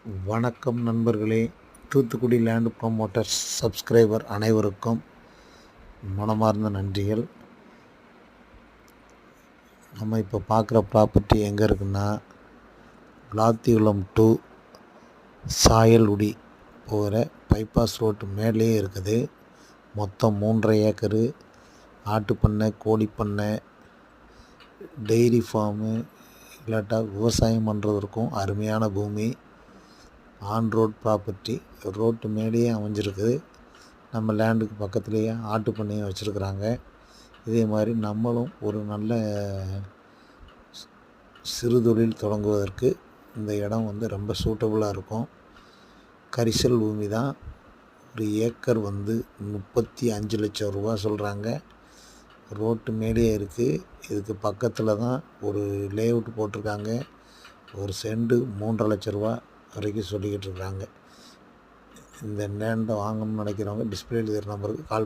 வணக்கம் நண்பர்களே. Thoothukudi land promoters subscriber அனைவருக்கும் மனமார்ந்த நன்றிகள். நம்ம இப்போ பார்க்குற ப்ராப்பர்ட்டி எங்கே இருக்குன்னா, விளாத்திகுளம் டு சாயல்குடி போகிற பைபாஸ் ரோட்டு மேலேயே இருக்குது. மொத்தம் 3.5 ஏக்கரு. ஆட்டுப்பண்ணை, கோழிப்பண்ணை, டெய்ரி ஃபார்மு இல்லாட்டா விவசாயம் பண்ணுறதற்கும் அருமையான பூமி. ஆன் ரோட் ப்ராப்பர்ட்டி, ரோட்டு மேலேயே அமைஞ்சிருக்குது. நம்ம லேண்டுக்கு பக்கத்துலேயே ஆட்டு பண்ணையும் வச்சுருக்குறாங்க. இதே மாதிரி நம்மளும் ஒரு நல்ல சிறு தொழில் தொடங்குவதற்கு இந்த இடம் ரொம்ப சூட்டபுளாக இருக்கும். கரிசல் பூமி தான். ஒரு ஏக்கர் 35 லட்சம் ரூபா சொல்கிறாங்க. ரோட்டு மேலேயே இருக்குது. இதுக்கு பக்கத்தில் தான் ஒரு லேஅவுட் போட்டிருக்காங்க. ஒரு சென்ட் 3.5 லட்ச ரூபா வரைக்கும் சொல்லிக்கிட்டு இருக்கிறாங்க. இந்த லேண்டை வாங்கணும்னு நினைக்கிறவங்க டிஸ்பிளேல இருக்கிற நம்பருக்கு கால்